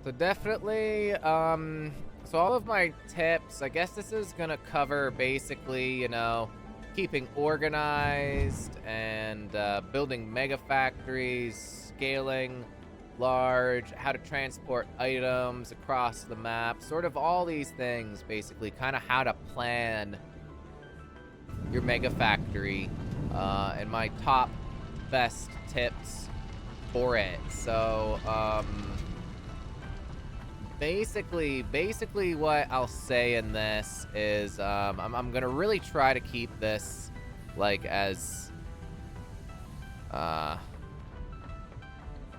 So definitely, so all of my tips, I guess this is gonna cover basically, keeping organized and building mega factories, scaling large, how to transport items across the map, sort of all these things, basically, kind of how to plan your mega factory, and my top best tips for it. So, basically what I'll say in this is I'm gonna really try to keep this like as uh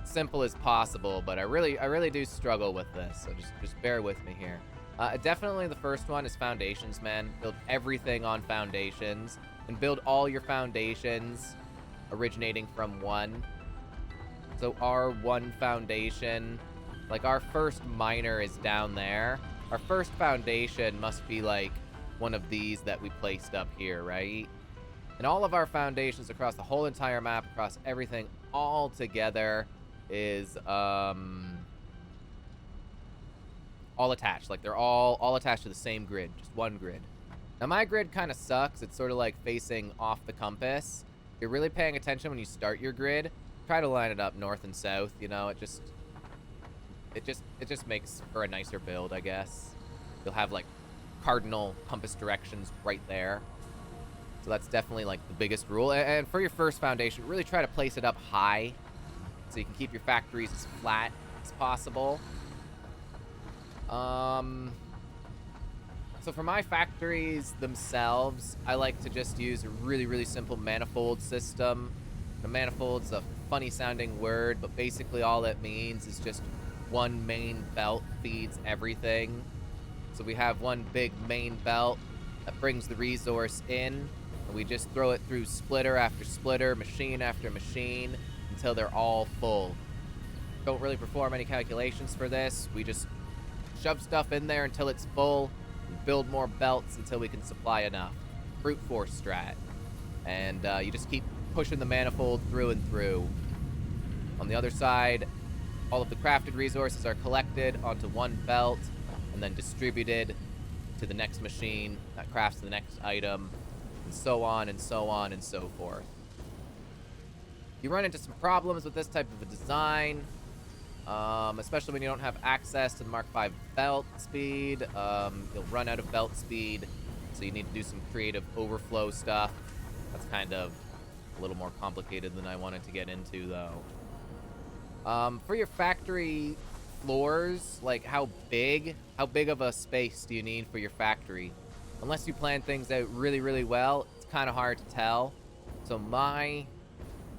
simple as possible, but I really do struggle with this, so just bear with me here. Definitely the first one is foundations, man. Build everything on foundations, and build all your foundations originating from one. So our one foundation, like our first miner is down there. Our first foundation must be like one of these that we placed up here, right? And all of our foundations across the whole entire map, across everything, all together is all attached. Like they're all attached to the same grid, just one grid. Now my grid kind of sucks. It's sort of like facing off the compass. If you're really paying attention when you start your grid, try to line it up north and south, it just makes for a nicer build, I guess. You'll have like cardinal compass directions right there. So that's definitely like the biggest rule. And for your first foundation, really try to place it up high so you can keep your factories as flat as possible. So for my factories themselves, I like to just use a really simple manifold system. A manifold's a funny sounding word, but basically all it means is just one main belt feeds everything. So we have one big main belt that brings the resource in, and we just throw it through splitter after splitter, machine after machine, until they're all full. Don't really perform any calculations for this. We just shove stuff in there until it's full, and build more belts until we can supply enough. Brute force strat. And you just keep pushing the manifold through and through. On the other side, all of the crafted resources are collected onto one belt and then distributed to the next machine that crafts the next item, and so on and so on and so forth. You run into some problems with this type of a design, especially when you don't have access to the Mark V belt speed. You'll run out of belt speed, so you need to do some creative overflow stuff. That's kind of a little more complicated than I wanted to get into, though. For your factory floors, like how big of a space do you need for your factory? Unless you plan things out really well, it's kind of hard to tell. So my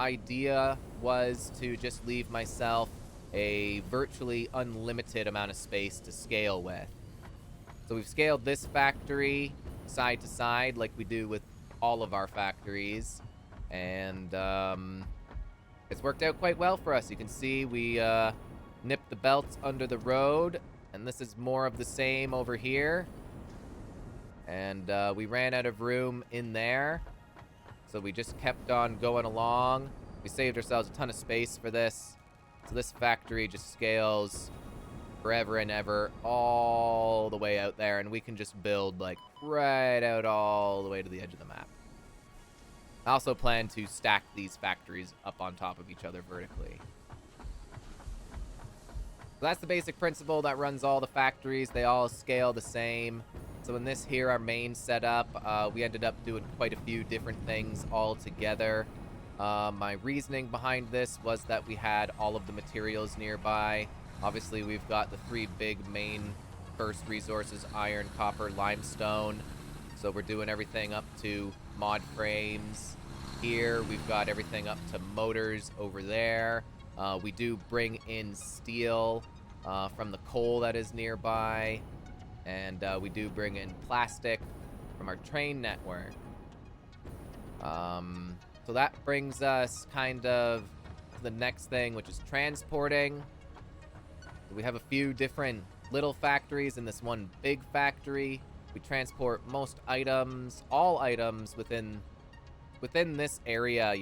idea was to just leave myself a virtually unlimited amount of space to scale with. So we've scaled this factory side to side like we do with all of our factories, and it's worked out quite well for us. You can see we nipped the belts under the road, and this is more of the same over here. And we ran out of room in there, so we just kept on going along. We saved ourselves a ton of space for this. So this factory just scales forever and ever all the way out there, and we can just build like right out all the way to the edge of the map. I also plan to stack these factories up on top of each other vertically. So that's the basic principle that runs all the factories. They all scale the same. So in this here, our main setup, we ended up doing quite a few different things all together. My reasoning behind this was that we had all of the materials nearby. Obviously, we've got the three big main first resources: iron, copper, limestone. So we're doing everything up to mod frames. Here, we've got everything up to motors over there. We do bring in steel from the coal that is nearby. And we do bring in plastic from our train network. So that brings us kind of to the next thing, which is transporting. We have a few different little factories in this one big factory. We transport most items, all items within this area,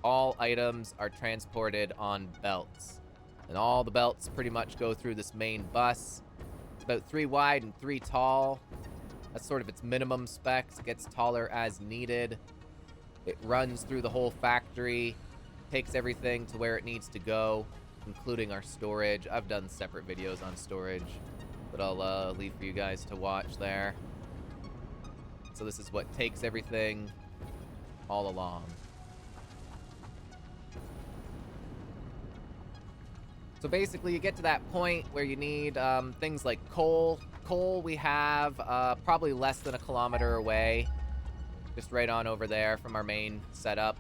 All items are transported on belts. And all the belts pretty much go through this main bus. It's about 3 wide and 3 tall. That's sort of its minimum specs. It gets taller as needed. It runs through the whole factory, takes everything to where it needs to go, including our storage. I've done separate videos on storage that I'll leave for you guys to watch there. So this is what takes everything all along. So basically, you get to that point where you need things like coal. Coal we have probably less than a kilometer away. Just right on over there from our main setup.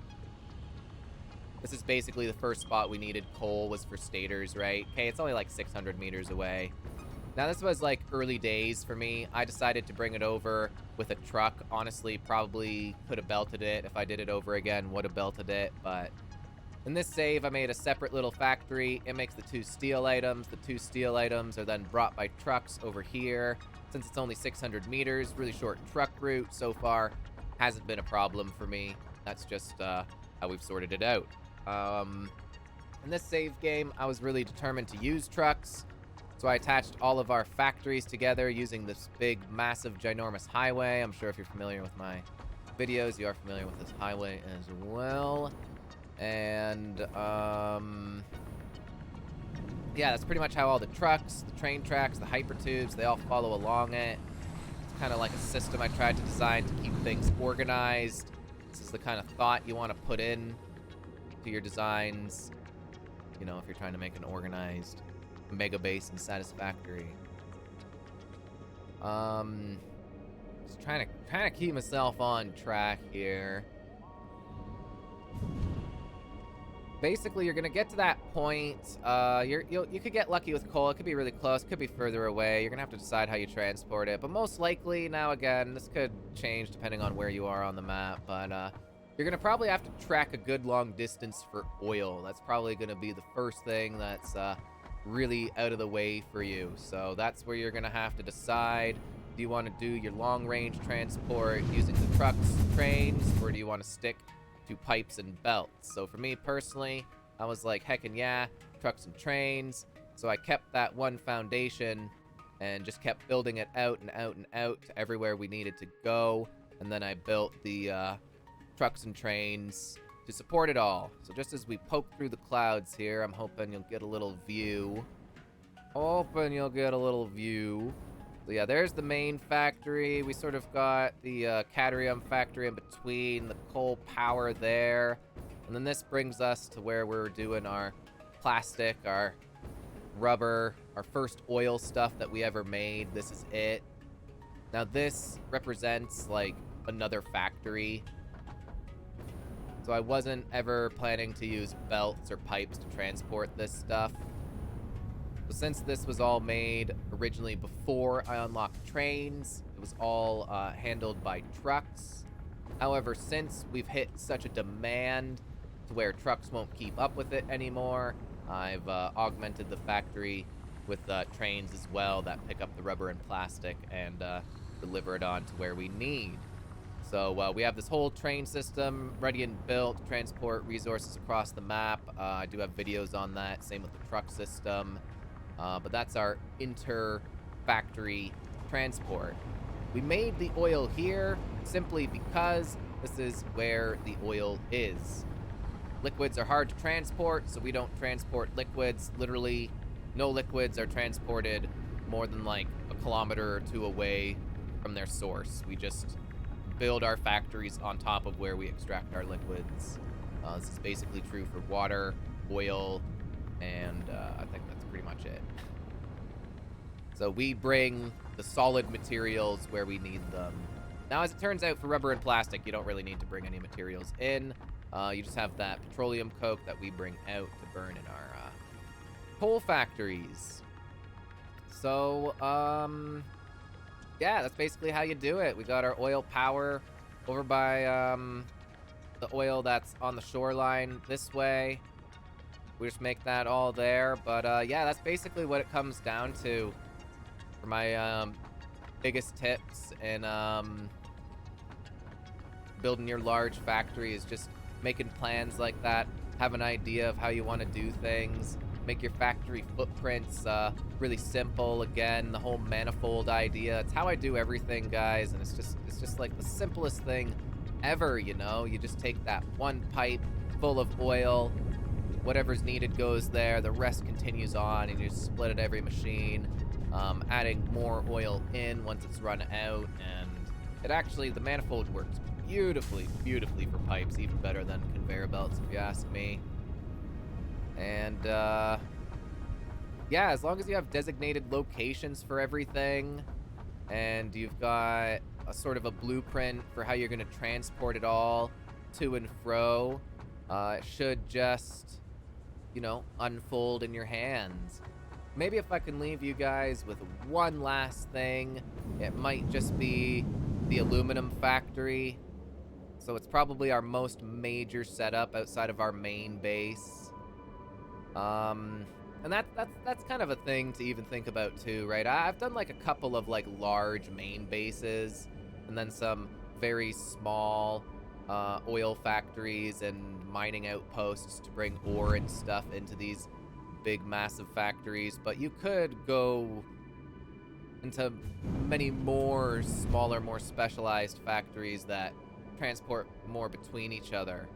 This is basically the first spot we needed coal was for stators, right? Okay, it's only like 600 meters away. Now, this was like early days for me. I decided to bring it over with a truck. Honestly, probably could have belted it. If I did it over again, would have belted it. But in this save, I made a separate little factory. It makes the 2 steel items. The 2 steel items are then brought by trucks over here. Since it's only 600 meters, really short truck route so far, hasn't been a problem for me. That's just how we've sorted it out. In this save game, I was really determined to use trucks. So I attached all of our factories together using this big, massive, ginormous highway. I'm sure if you're familiar with my videos, you are familiar with this highway as well. And, yeah, that's pretty much how all the trucks, the train tracks, the hypertubes, they all follow along it. It's kind of like a system I tried to design to keep things organized. This is the kind of thought you want to put in to your designs, you know, if you're trying to make an organized mega base and Satisfactory. Just trying to keep myself on track here. Basically, you're gonna get to that point. You could get lucky with coal. It could be really close. Could be further away. You're gonna have to decide how you transport it. But most likely, now again, this could change depending on where you are on the map. But you're gonna probably have to track a good long distance for oil. That's probably gonna be the first thing that's really out of the way for you. So that's where you're gonna have to decide. Do you want to do your long-range transport using the trucks, trains, or do you want to stick to pipes and belts? So for me personally, I was like, heckin' yeah, trucks and trains. So I kept that one foundation and just kept building it out and out and out to everywhere we needed to go. And then I built the trucks and trains to support it all. So just as we poke through the clouds here, I'm hoping you'll get a little view. So yeah, there's the main factory. We sort of got the cadmium factory in between, the coal power there. And then this brings us to where we're doing our plastic, our rubber, our first oil stuff that we ever made. This is it. Now this represents like another factory. So I wasn't ever planning to use belts or pipes to transport this stuff. So since this was all made originally before I unlocked trains, it was all handled by trucks. However, since we've hit such a demand to where trucks won't keep up with it anymore, I've augmented the factory with trains as well that pick up the rubber and plastic and deliver it on to where we need. So we have this whole train system ready and built to transport resources across the map. I do have videos on that, same with the truck system. But that's our inter-factory transport. We made the oil here simply because this is where the oil is. Liquids are hard to transport, so we don't transport liquids. Literally, no liquids are transported more than like a kilometer or 2 away from their source. We just build our factories on top of where we extract our liquids. This is basically true for water, oil, and I think that's pretty much it. So we bring the solid materials where we need them. Now, as it turns out, for rubber and plastic, you don't really need to bring any materials in. You just have that petroleum coke that we bring out to burn in our coal factories. So, yeah, that's basically how you do it. We got our oil power over by the oil that's on the shoreline this way. We just make that all there. But yeah, that's basically what it comes down to for my biggest tips in building your large factory is just making plans like that, have an idea of how you want to do things, make your factory footprints really simple. Again, the whole manifold idea. It's how I do everything, guys, and it's just like the simplest thing ever, you know? You just take that one pipe full of oil, whatever's needed goes there, the rest continues on, and you just split it every machine, adding more oil in once it's run out, and it actually, the manifold works beautifully for pipes, even better than conveyor belts, if you ask me. And, yeah, as long as you have designated locations for everything, and you've got a sort of a blueprint for how you're going to transport it all to and fro, it should just, you know, unfold in your hands. Maybe if I can leave you guys with one last thing, it might just be the aluminum factory. So it's probably our most major setup outside of our main base. And that's kind of a thing to even think about too, right? I've done like a couple of like large main bases, and then some very small oil factories and mining outposts to bring ore and stuff into these big massive factories. But you could go into many more smaller, more specialized factories that transport more between each other.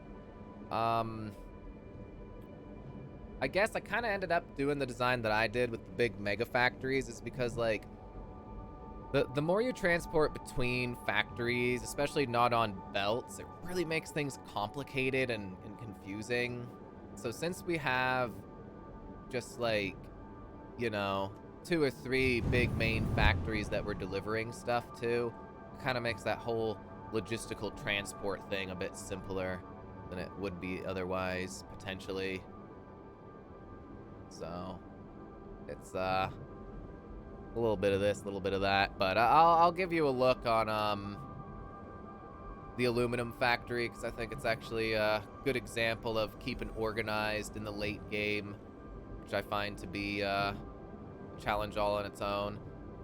I guess I kind of ended up doing the design that I did with the big mega factories is because, like, the more you transport between factories, especially not on belts, it really makes things complicated and confusing. So since we have just, like, you know, 2 or 3 big main factories that we're delivering stuff to, it kind of makes that whole logistical transport thing a bit simpler than it would be otherwise, potentially. So, it's, a little bit of this, a little bit of that, but I'll give you a look on, the aluminum factory, because I think it's actually a good example of keeping organized in the late game, which I find to be, a challenge all on its own.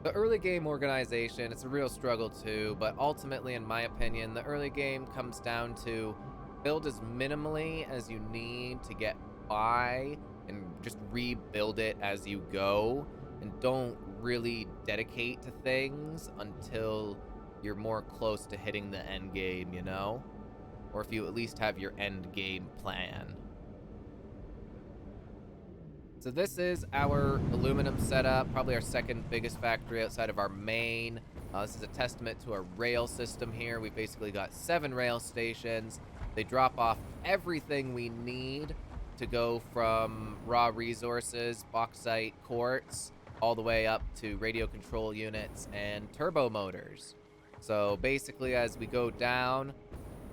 The early game organization, it's a real struggle too, but ultimately, in my opinion, the early game comes down to build as minimally as you need to get by, and just rebuild it as you go, and don't really dedicate to things until you're more close to hitting the end game, you know? Or if you at least have your end game plan. So this is our aluminum setup, probably our second biggest factory outside of our main. This is a testament to our rail system here. We basically got 7 rail stations. They drop off everything we need to go from raw resources, bauxite, quartz, all the way up to radio control units and turbo motors. So basically, as we go down,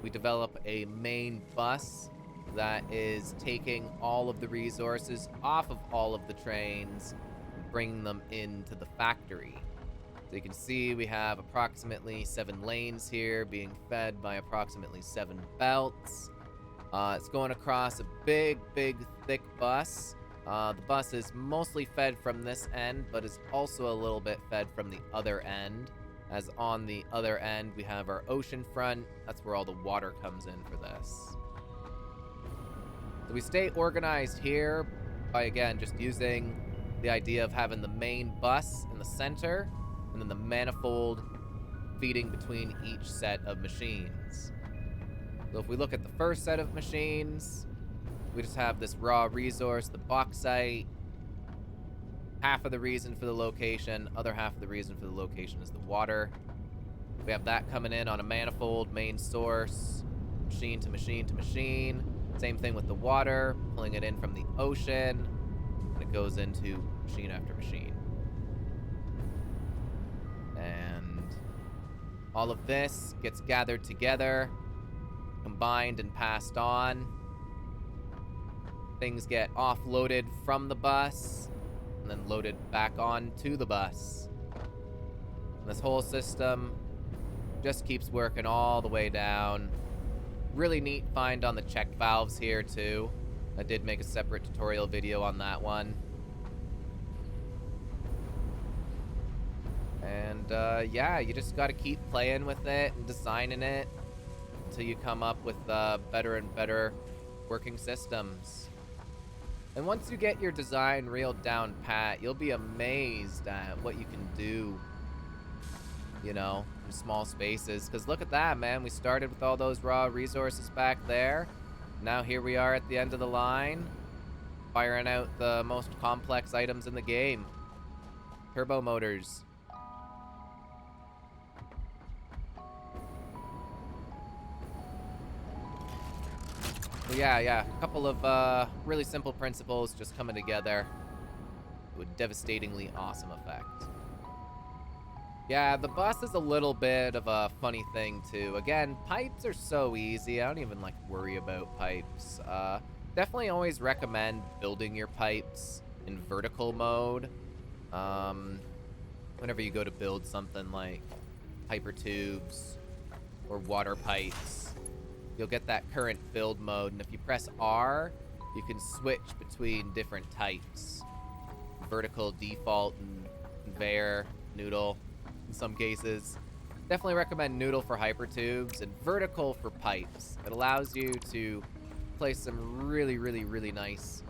we develop a main bus that is taking all of the resources off of all of the trains and bringing them into the factory. So you can see we have approximately 7 lanes here being fed by approximately 7 belts. It's going across a big, thick bus. The bus is mostly fed from this end, but is also a little bit fed from the other end. As on the other end, we have our ocean front. That's where all the water comes in for this. So we stay organized here by, again, just using the idea of having the main bus in the center, and then the manifold feeding between each set of machines. So if we look at the first set of machines, we just have this raw resource, the bauxite. Half of the reason for the location, other half of the reason for the location is the water. We have that coming in on a manifold, main source, machine to machine to machine. Same thing with the water, pulling it in from the ocean, and it goes into machine after machine. And all of this gets gathered together, combined and passed on. Things get offloaded from the bus and then loaded back onto the bus. And this whole system just keeps working all the way down. Really neat find on the check valves here too. I did make a separate tutorial video on that one. And yeah, you just got to keep playing with it and designing it until you come up with better and better working systems. And once you get your design real down pat, you'll be amazed at what you can do, you know, in small spaces. Because look at that, man. We started with all those raw resources back there. Now here we are at the end of the line, firing out the most complex items in the game. Turbo motors. Well, yeah. A couple of really simple principles just coming together to a devastatingly awesome effect. Yeah, the bus is a little bit of a funny thing, too. Again, pipes are so easy. I don't even, like, worry about pipes. Definitely always recommend building your pipes in vertical mode. Whenever you go to build something like hyper tubes or water pipes, you'll get that current build mode, and if you press R, you can switch between different types. Vertical, default, and conveyor, noodle, in some cases. Definitely recommend noodle for hypertubes and vertical for pipes. It allows you to place some really, really, really nice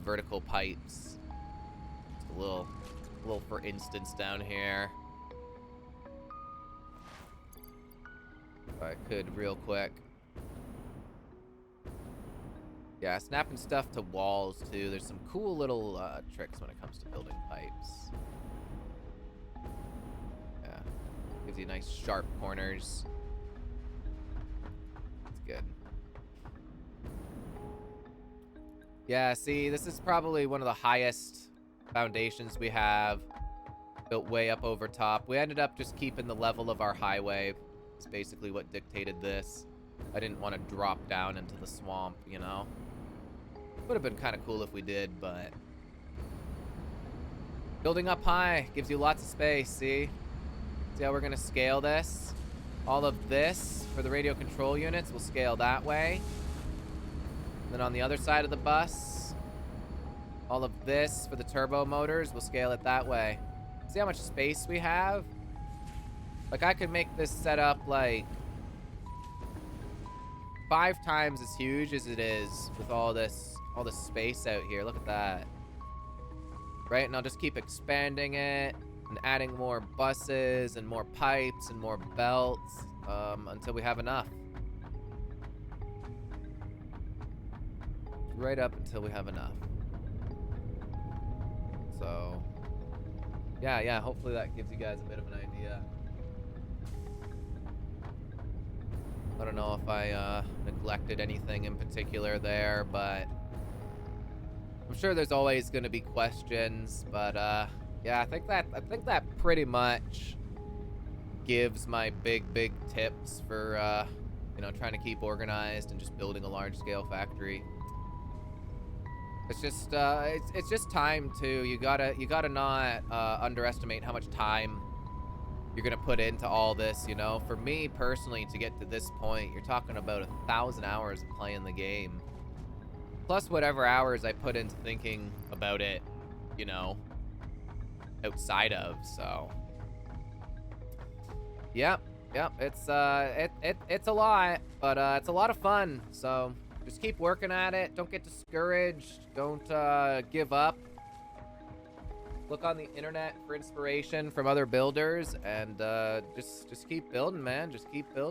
vertical pipes. Just a little for instance down here. If I could real quick. Yeah, snapping stuff to walls too. There's some cool little tricks when it comes to building pipes. Yeah, gives you nice sharp corners. That's good. Yeah, see, this is probably one of the highest foundations we have, built way up over top. We ended up just keeping the level of our highway. It's basically what dictated this. I didn't want to drop down into the swamp, you know? Would have been kind of cool if we did, but building up high gives you lots of space, see? See how we're going to scale this? All of this for the radio control units will scale that way. And then on the other side of the bus, all of this for the turbo motors will scale it that way. See how much space we have? Like, I could make this setup like 5 times as huge as it is with all this space out here. Look at that. Right? And I'll just keep expanding it and adding more buses and more pipes and more belts until we have enough. Right up until we have enough. So, yeah, hopefully that gives you guys a bit of an idea. I don't know if I neglected anything in particular there, but I'm sure there's always going to be questions. But yeah, I think that pretty much gives my big tips for you know, trying to keep organized and just building a large scale factory. It's just it's just time too. You gotta not underestimate how much time you're gonna put into all this, you know? For me personally, to get to this point, you're talking about 1,000 hours of playing the game. Plus whatever hours I put into thinking about it, you know, outside of, so. Yep, it's it's a lot, but it's a lot of fun, so just keep working at it. Don't get discouraged. Don't give up. Look on the internet for inspiration from other builders, and just keep building, man. Just keep building.